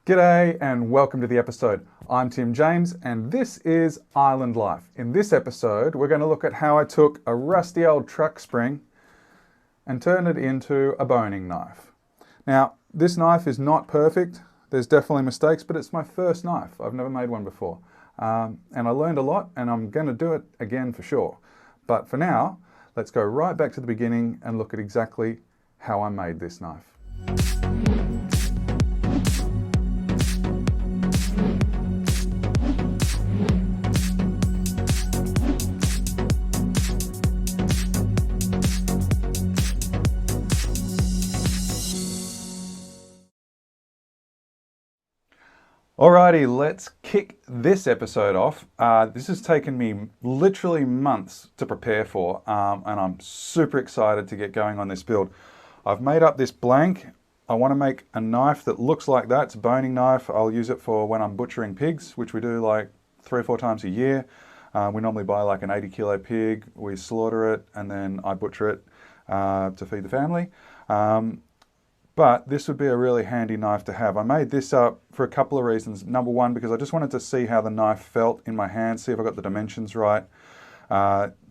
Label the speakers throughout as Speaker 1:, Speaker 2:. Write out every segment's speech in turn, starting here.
Speaker 1: G'day and welcome to the episode. I'm Tim James and this is Island Life. In this episode, we're going to look at how I took a rusty old truck spring and turned it into a boning knife. Now, this knife is not perfect. There's definitely mistakes, but it's my first knife. I've never made one before. And I learned a lot and I'm going to do it again for sure. But for now, let's go right back to the beginning and look at exactly how I made this knife. Alrighty, let's kick this episode off. This has taken me literally months to prepare for, and I'm super excited to get going on this build. I've made up this blank. I want to make a knife that looks like that. It's a boning knife. I'll use it for when I'm butchering pigs, which we do like 3 or 4 times a year. We normally buy like an 80-kilo pig, we slaughter it, and then I butcher it to feed the family. But this would be a really handy knife to have. I made this up for a couple of reasons. Number one, because I just wanted to see how the knife felt in my hand, see if I got the dimensions right.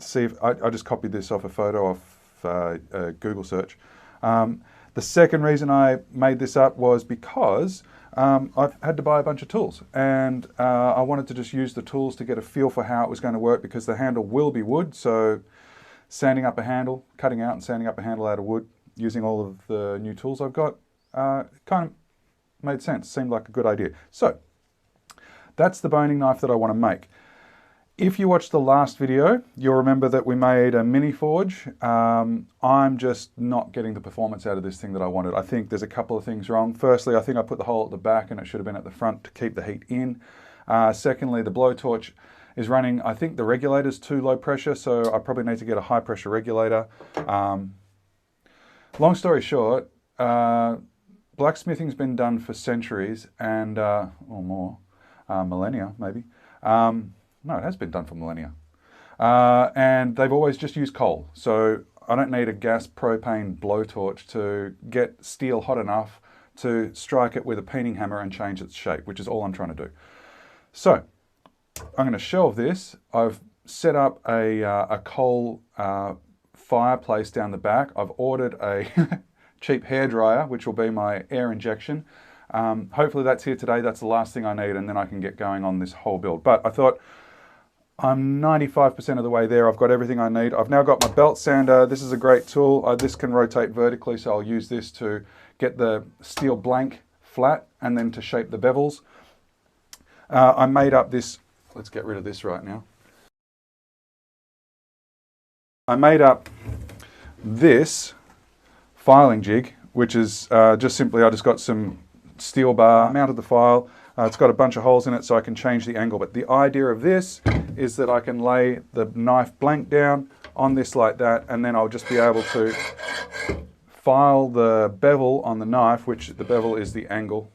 Speaker 1: See if I just copied this off a photo off a Google search. The second reason I made this up was because I've had to buy a bunch of tools, and I wanted to just use the tools to get a feel for how it was going to work, because the handle will be wood, so sanding up a handle, cutting out and sanding up a handle out of wood, using all of the new tools I've got, kind of made sense, seemed like a good idea. So, that's the boning knife that I want to make. If you watched the last video, you'll remember that we made a mini forge. I'm just not getting the performance out of this thing that I wanted. I think there's a couple of things wrong. Firstly, I think I put the hole at the back and it should have been at the front to keep the heat in. Secondly, the blowtorch is running, I think the regulator's too low pressure, so I probably need to get a high pressure regulator. Long story short, blacksmithing's been done for centuries and, or more, millennia maybe. No, it has been done for millennia. And they've always just used coal. So I don't need a gas propane blowtorch to get steel hot enough to strike it with a peening hammer and change its shape, which is all I'm trying to do. So I'm going to shelve this. I've set up a coal fireplace down the back. I've ordered a cheap hairdryer, which will be my air injection. Hopefully that's here today. That's the last thing I need, and then I can get going on this whole build. But I thought I'm 95% of the way there. I've got everything I need. I've now got my belt sander. This is a great tool. This can rotate vertically, so I'll use this to get the steel blank flat and then to shape the bevels. I made up this, let's get rid of this right now. I made up this filing jig, which is just simply, I just got some steel bar, mounted the file. It's got a bunch of holes in it so I can change the angle. But the idea of this is that I can lay the knife blank down on this like that, and then I'll just be able to file the bevel on the knife, which the bevel is the angle,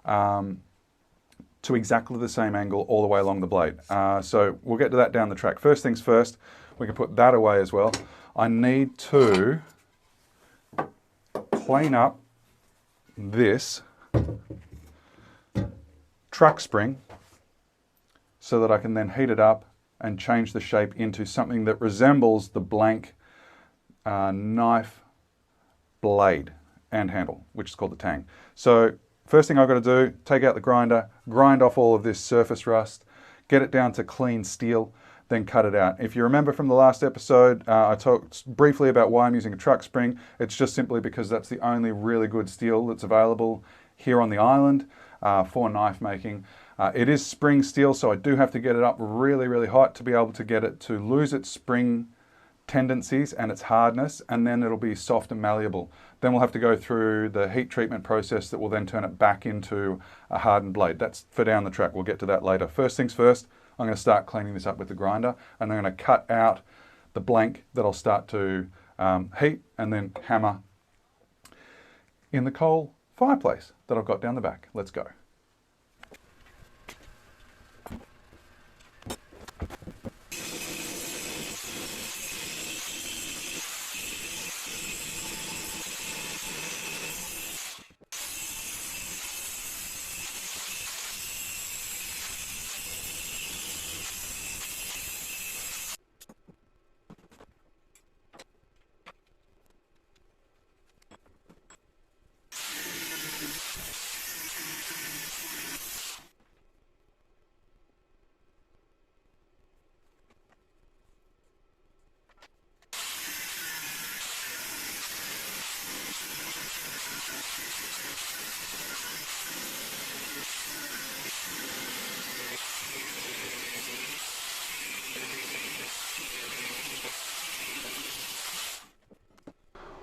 Speaker 1: to exactly the same angle all the way along the blade. So we'll get to that down the track. First things first, we can put that away as well. I need to clean up this truck spring so that I can then heat it up and change the shape into something that resembles the blank knife blade and handle, which is called the tang. So first thing I've got to do, take out the grinder, grind off all of this surface rust, get it down to clean steel, then cut it out. If you remember from the last episode, I talked briefly about why I'm using a truck spring. It's just simply because that's the only really good steel that's available here on the island for knife making. It is spring steel, so I do have to get it up really, really hot to be able to get it to lose its spring tendencies and its hardness, and then it'll be soft and malleable. Then we'll have to go through the heat treatment process that will then turn it back into a hardened blade. That's for down the track. We'll get to that later. First things first, I'm going to start cleaning this up with the grinder, and I'm going to cut out the blank that I'll start to heat and then hammer in the coal fireplace that I've got down the back. Let's go.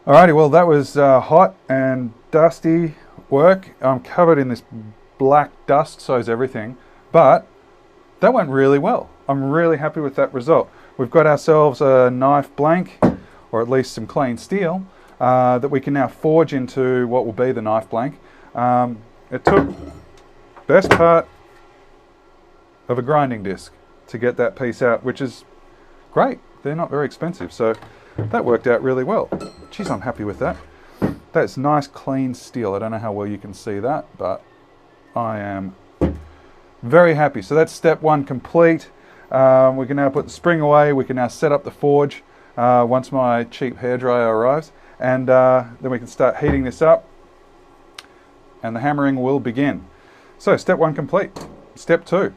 Speaker 1: Alrighty, well that was hot and dusty work. I'm covered in this black dust, so is everything. But that went really well. I'm really happy with that result. We've got ourselves a knife blank, or at least some clean steel, that we can now forge into what will be the knife blank. It took best part of a grinding disc to get that piece out, which is great. They're not very expensive, so that worked out really well. Geez, I'm happy with that. That's nice clean steel. I don't know how well you can see that, but I am very happy. So that's step one complete. We can now put the spring away. We can now set up the forge once my cheap hairdryer arrives, and then we can start heating this up and the hammering will begin. So step one complete. Step two,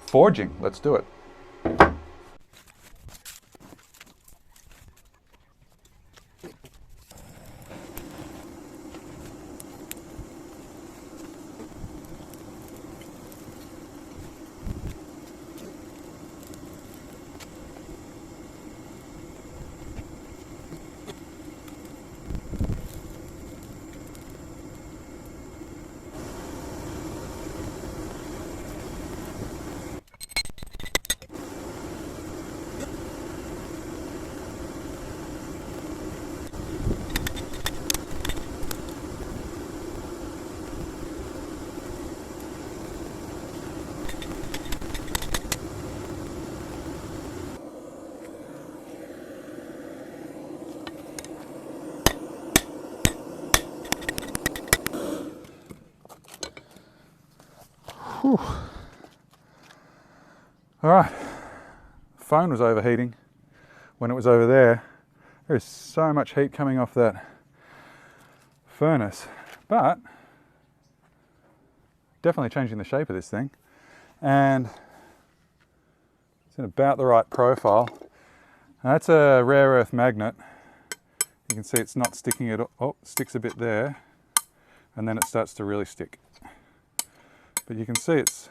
Speaker 1: forging. Let's do it. Whew. All right, phone was overheating when it was over there. There is so much heat coming off that furnace, but definitely changing the shape of this thing, and it's in about the right profile. Now, that's a rare earth magnet. You can see it's not sticking at all. Oh, it sticks a bit there, and then it starts to really stick. But you can see it's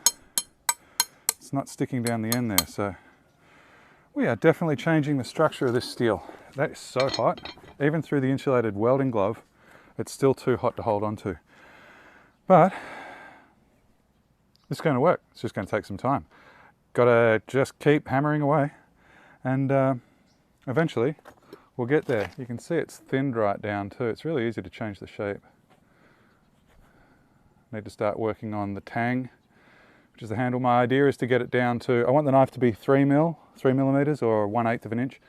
Speaker 1: not sticking down the end there, so we are definitely changing the structure of this steel. That is so hot. Even through the insulated welding glove, it's still too hot to hold on to. But it's going to work. It's just going to take some time. Got to just keep hammering away, and eventually we'll get there. You can see it's thinned right down too. It's really easy to change the shape. Need to start working on the tang, which is the handle. My idea is to get it down to, I want the knife to be 3 millimeters or 1/8 of an inch.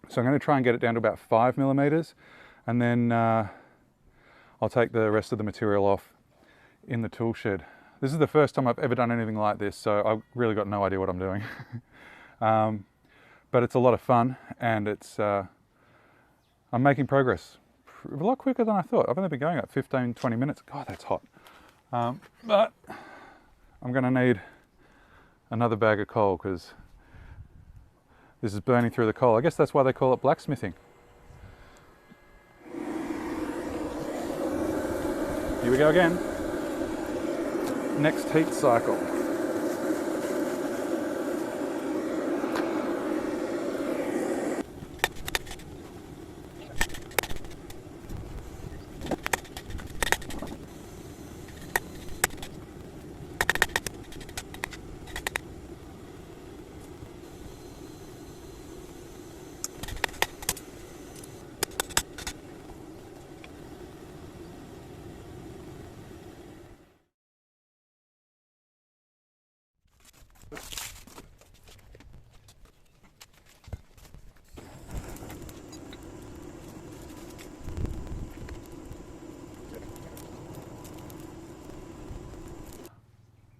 Speaker 1: So I'm going to try and get it down to about 5 millimeters, and then I'll take the rest of the material off in the tool shed. This is the first time I've ever done anything like this, so I've really got no idea what I'm doing. But it's a lot of fun, and it's I'm making progress. A lot quicker than I thought. I've only been going at 15-20 minutes. God, that's hot. But I'm going to need another bag of coal because this is burning through the coal. I guess that's why they call it blacksmithing. Here we go again. Next heat cycle.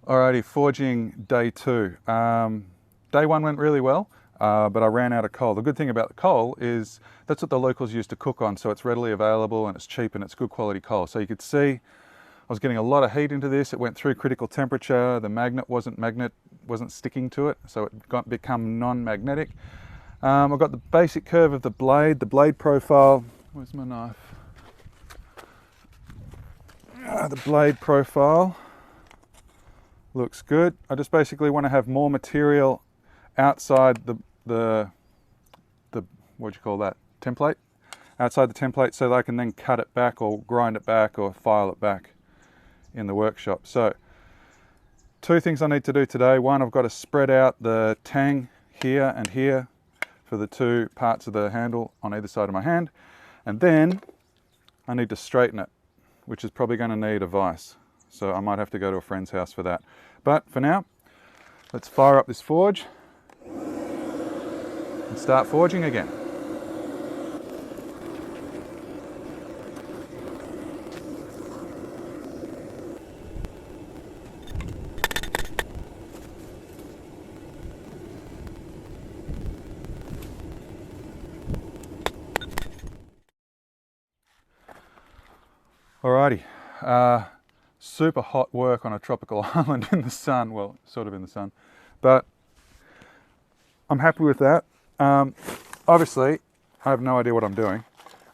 Speaker 1: Alrighty, forging day two. Day one went really well, but I ran out of coal. The good thing about the coal is that's what the locals use to cook on, so it's readily available and it's cheap and it's good quality coal. So you could see I was getting a lot of heat into this. It went through critical temperature. The magnet wasn't sticking to it, so it become non-magnetic. I've got the basic curve of the blade profile. Where's my knife? The blade profile looks good. I just basically want to have more material outside the what do you call that, template, outside the template so that I can then cut it back or grind it back or file it back in the workshop. So 2 things I need to do today. One, I've got to spread out the tang here and here for the 2 parts of the handle on either side of my hand. And then I need to straighten it, which is probably going to need a vise. So I might have to go to a friend's house for that. But for now, let's fire up this forge and start forging again. Alrighty, super hot work on a tropical island in the sun, well, sort of in the sun, but I'm happy with that. Obviously, I have no idea what I'm doing,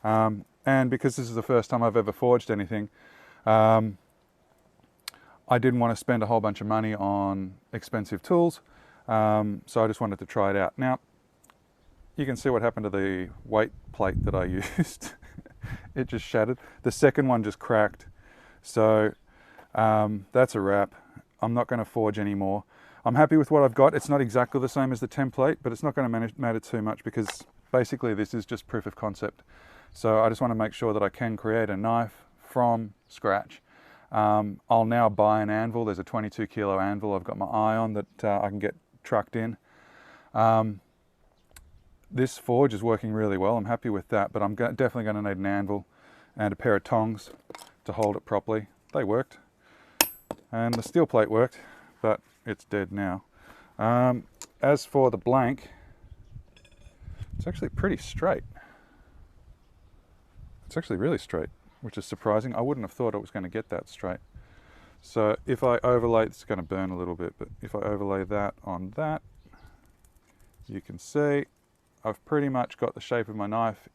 Speaker 1: and because this is the first time I've ever forged anything, I didn't want to spend a whole bunch of money on expensive tools, so I just wanted to try it out. Now, you can see what happened to the weight plate that I used. It just shattered. The second one just cracked. So that's a wrap. I'm not going to forge anymore. I'm happy with what I've got. It's not exactly the same as the template, but it's not going to matter too much because basically this is just proof of concept. So I just want to make sure that I can create a knife from scratch. I'll now buy an anvil. There's a 22 kilo anvil I've got my eye on that I can get trucked in. This forge is working really well. I'm happy with that, but I'm definitely going to need an anvil and a pair of tongs to hold it properly. They worked, and the steel plate worked, but it's dead now. As for the blank, it's actually pretty straight. It's actually really straight, which is surprising. I wouldn't have thought it was going to get that straight. So if I overlay, it's going to burn a little bit, but if I overlay that on that, you can see I've pretty much got the shape of my knife,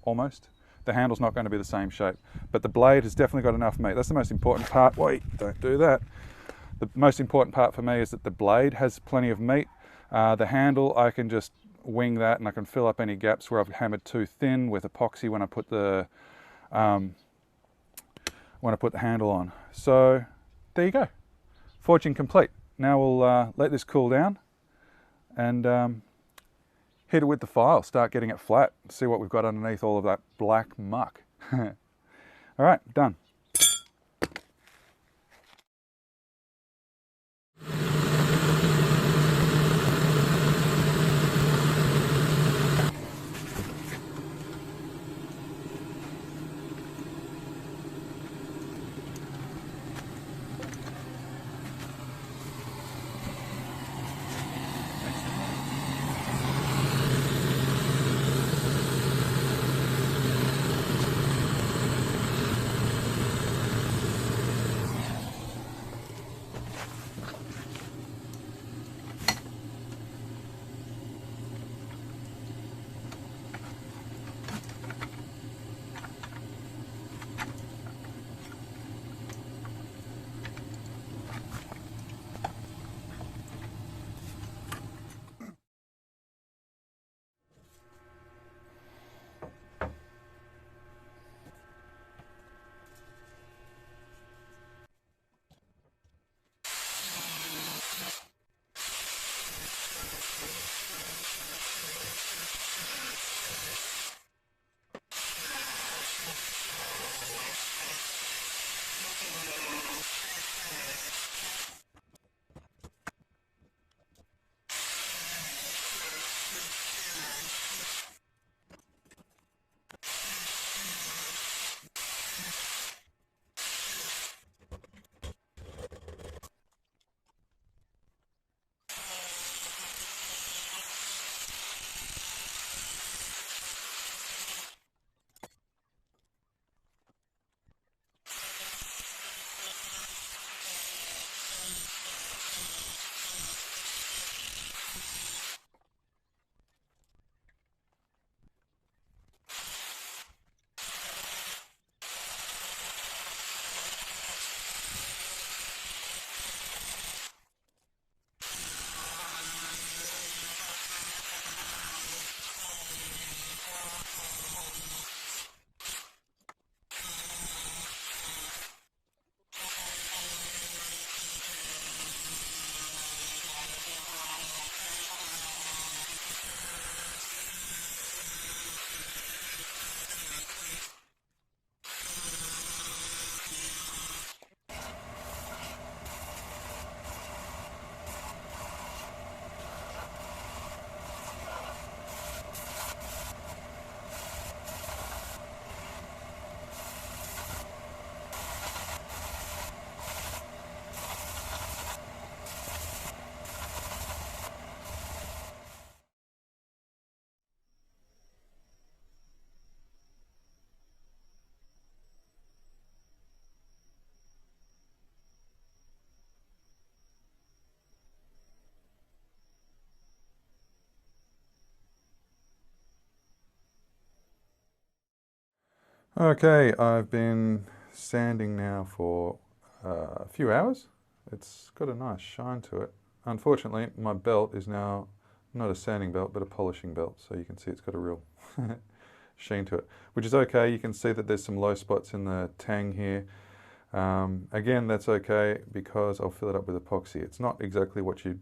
Speaker 1: almost. The handle's not going to be the same shape, but the blade has definitely got enough meat. That's the most important part. Wait, don't do that. The most important part for me is that the blade has plenty of meat. The handle, I can just wing that and I can fill up any gaps where I've hammered too thin with epoxy when I put the handle on. So there you go, forging complete. Now we'll let this cool down and hit it with the file, start getting it flat, see what we've got underneath all of that black muck. All right, done. Okay, I've been sanding now for a few hours. It's got a nice shine to it. Unfortunately, my belt is now not a sanding belt, but a polishing belt. So you can see it's got a real sheen to it, which is okay. You can see that there's some low spots in the tang here. Again, that's okay because I'll fill it up with epoxy. It's not exactly what you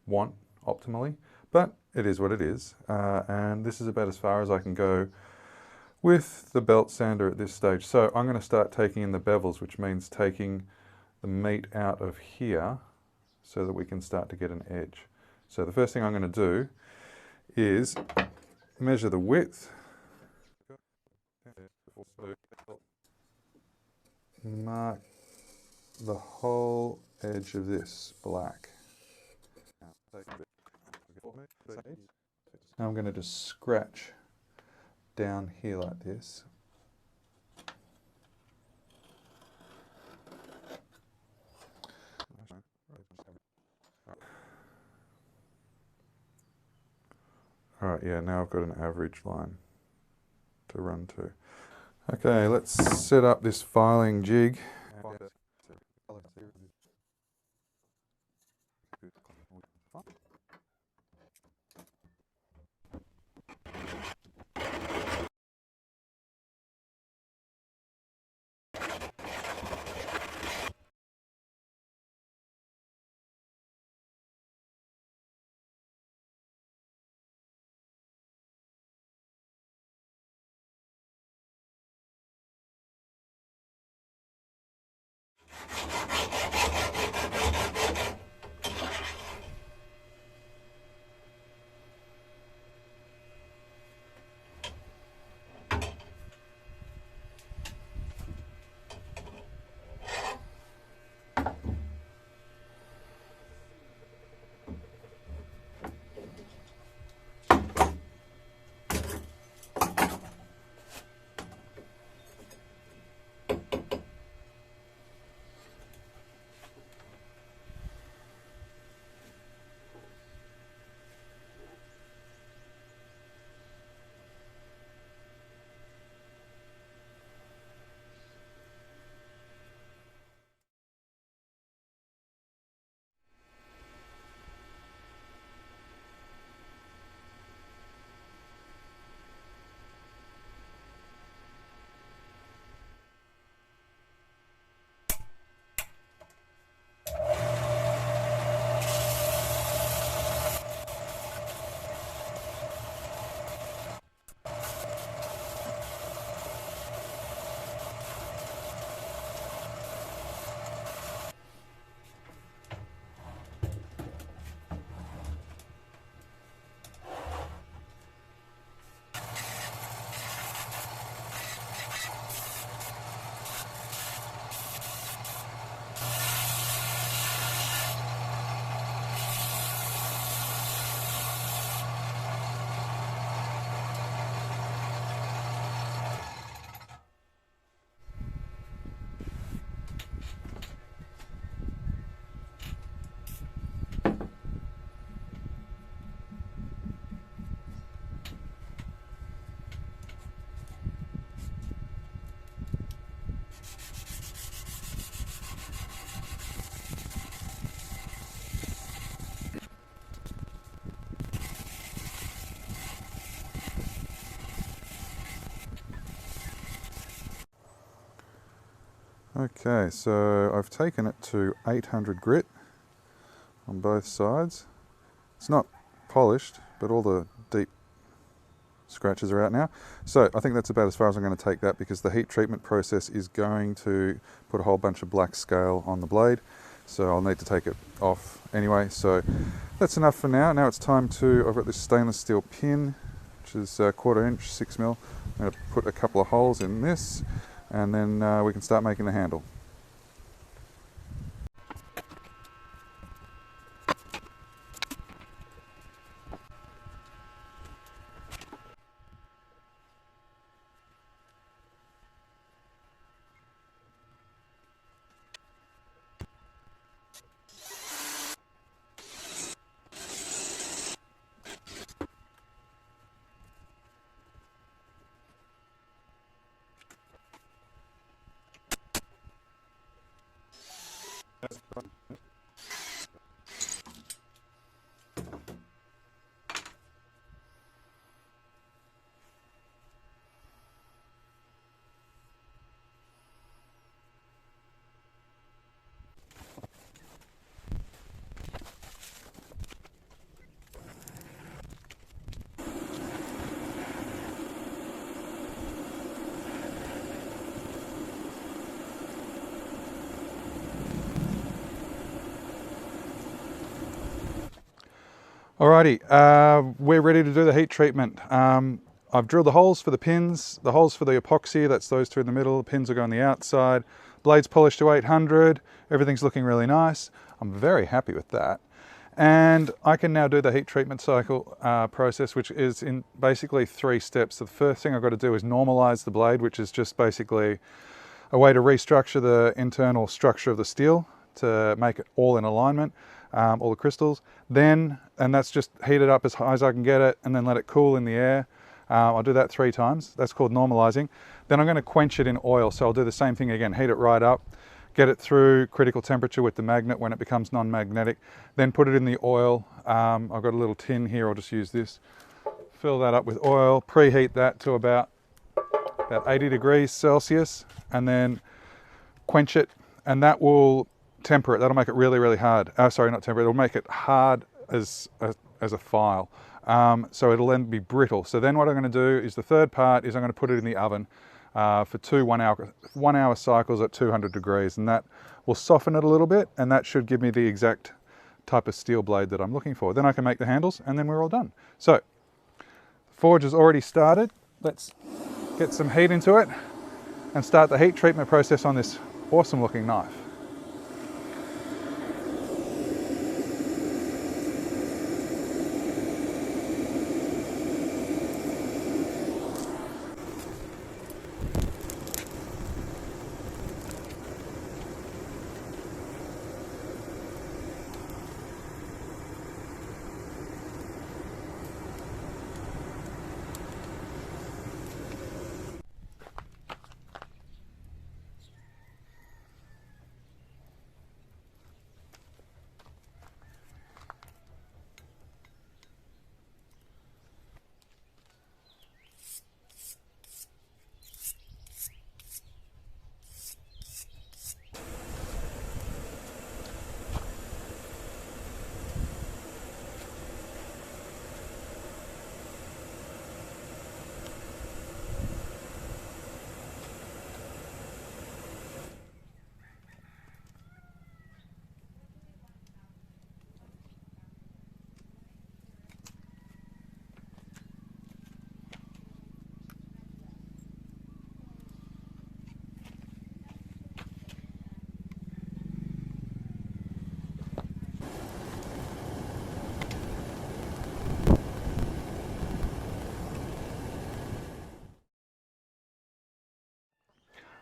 Speaker 1: want optimally, but it is what it is. And this is about as far as I can go with the belt sander at this stage. So I'm going to start taking in the bevels, which means taking the meat out of here so that we can start to get an edge. So the first thing I'm going to do is measure the width, mark the whole edge of this black. Now I'm going to just scratch down here like this. All right, yeah, now I've got an average line to run to. Okay, let's set up this filing jig. Okay, so I've taken it to 800 grit on both sides. It's not polished, but all the deep scratches are out now. So I think that's about as far as I'm going to take that because the heat treatment process is going to put a whole bunch of black scale on the blade. So I'll need to take it off anyway. So that's enough for now. Now it's time to, I've got this stainless steel pin, which is a 1/4 inch, 6mm. I'm going to put a couple of holes in this and then we can start making the handle. Alrighty, we're ready to do the heat treatment. I've drilled the holes for the pins, the holes for the epoxy, that's those two in the middle, the pins will go on the outside. Blade's polished to 800, everything's looking really nice. I'm very happy with that. And I can now do the heat treatment cycle process, which is in basically 3 steps. So the first thing I've got to do is normalize the blade, which is just basically a way to restructure the internal structure of the steel to make it all in alignment. All the crystals, and that's just heat it up as high as I can get it and then let it cool in the air. I'll do that 3 times. That's called normalizing. Then I'm going to quench it in oil, so I'll do the same thing again, heat it right up, get it through critical temperature with the magnet when it becomes non-magnetic, then put it in the oil. I've got a little tin here, I'll just use this. Fill that up with oil, preheat that to about 80 degrees Celsius, and then quench it, and that will temper it. That'll make it really, really hard. Sorry, not temper it. It'll make it hard as a file. So it'll then be brittle. So then what I'm going to do is the third part is I'm going to put it in the oven for 2 one-hour cycles at 200 degrees, and that will soften it a little bit, and that should give me the exact type of steel blade that I'm looking for. Then I can make the handles, and then we're all done. So the forge has already started. Let's get some heat into it and start the heat treatment process on this awesome looking knife.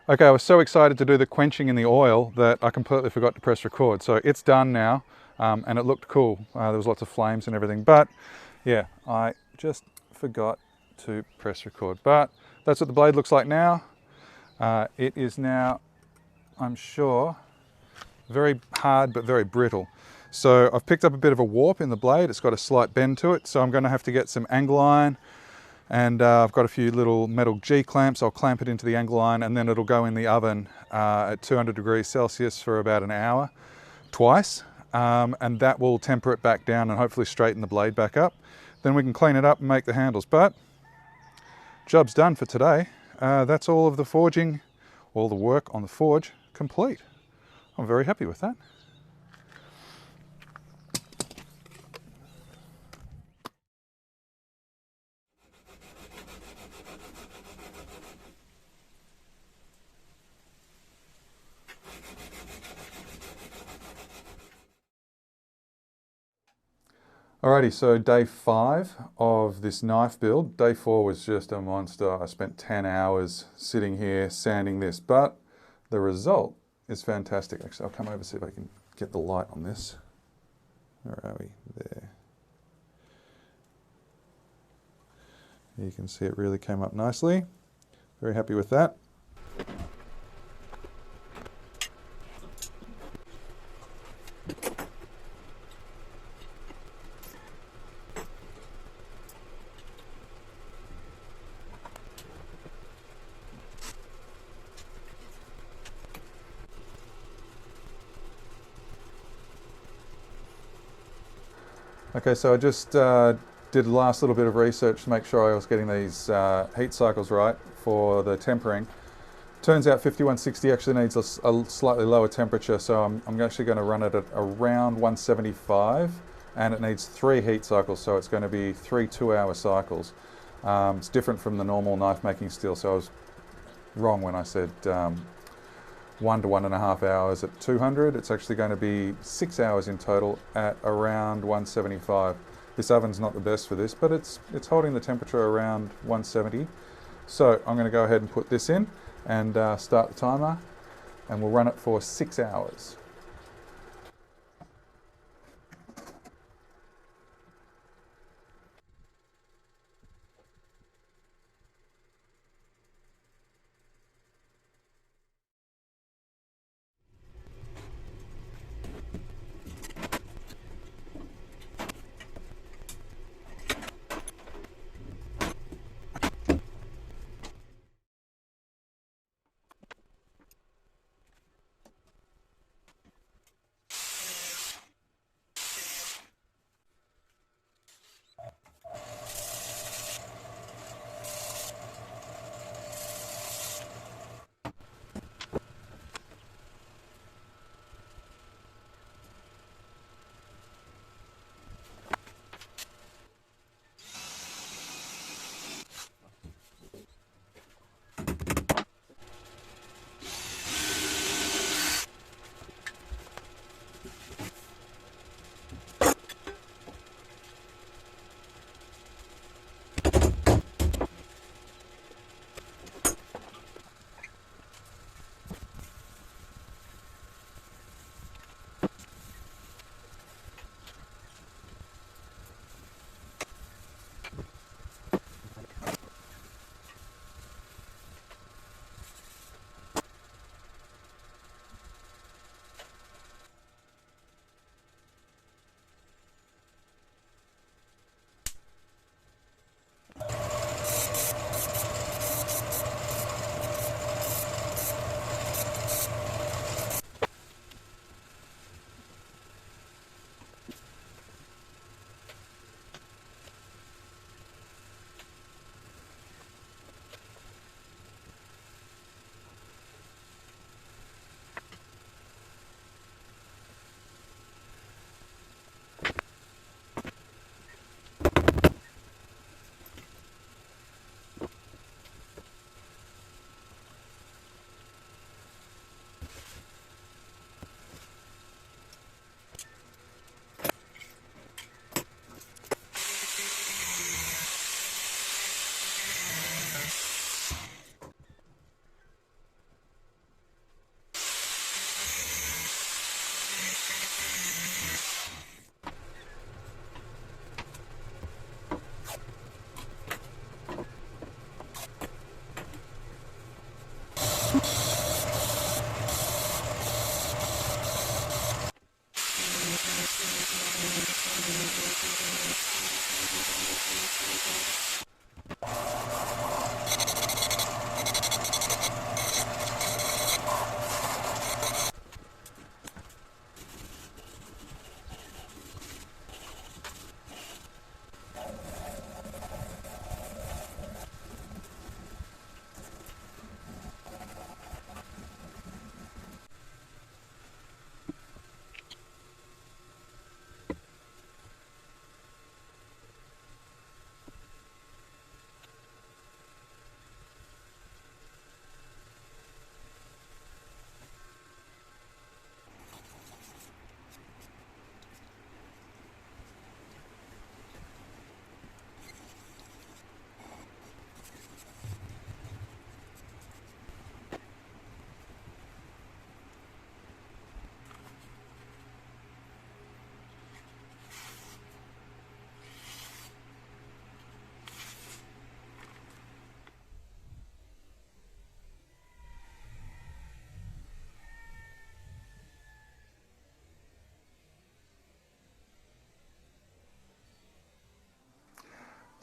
Speaker 1: Okay, I was so excited to do the quenching in the oil that I completely forgot to press record. So it's done now, and it looked cool. There was lots of flames and everything, but yeah, I just forgot to press record. But that's what the blade looks like now. It is now, I'm sure, very hard but very brittle. So I've picked up a bit of a warp in the blade. It's got a slight bend to it, so I'm going to have to get some angle iron. And I've got a few little metal G-clamps. I'll clamp it into the angle iron, and then it'll go in the oven at 200 degrees Celsius for about an hour, twice. And that will temper it back down and hopefully straighten the blade back up. Then we can clean it up and make the handles. But job's done for today. That's all of the forging, all the work on the forge complete. I'm very happy with that. Alrighty, so day 5 of this knife build. Day 4 was just a monster. I spent 10 hours sitting here sanding this, but the result is fantastic. Actually, I'll come over and see if I can get the light on this. Where are we? There. You can see it really came up nicely. Very happy with that. Okay, so I just did the last little bit of research to make sure I was getting these heat cycles right for the tempering. Turns out 5160 actually needs a slightly lower temperature, so I'm actually going to run it at around 175, and it needs 3 heat cycles, so it's going to be 3 2-hour cycles. It's different from the normal knife making steel, so I was wrong when I said 1 to 1.5 hours at 200. It's actually going to be 6 hours in total at around 175. This oven's not the best for this, but it's holding the temperature around 170. So I'm going to go ahead and put this in and start the timer, and we'll run it for 6 hours.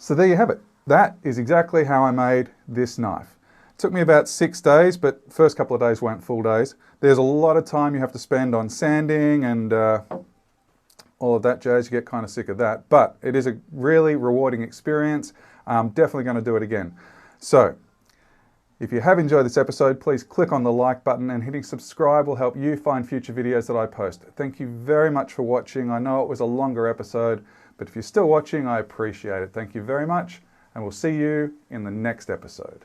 Speaker 1: So there you have it. That is exactly how I made this knife. It took me about 6 days, but first couple of days weren't full days. There's a lot of time you have to spend on sanding and all of that jazz. You get kind of sick of that, but it is a really rewarding experience. I'm definitely going to do it again. So if you have enjoyed this episode, please click on the like button, and hitting subscribe will help you find future videos that I post. Thank you very much for watching. I know it was a longer episode, but if you're still watching, I appreciate it. Thank you very much, and we'll see you in the next episode.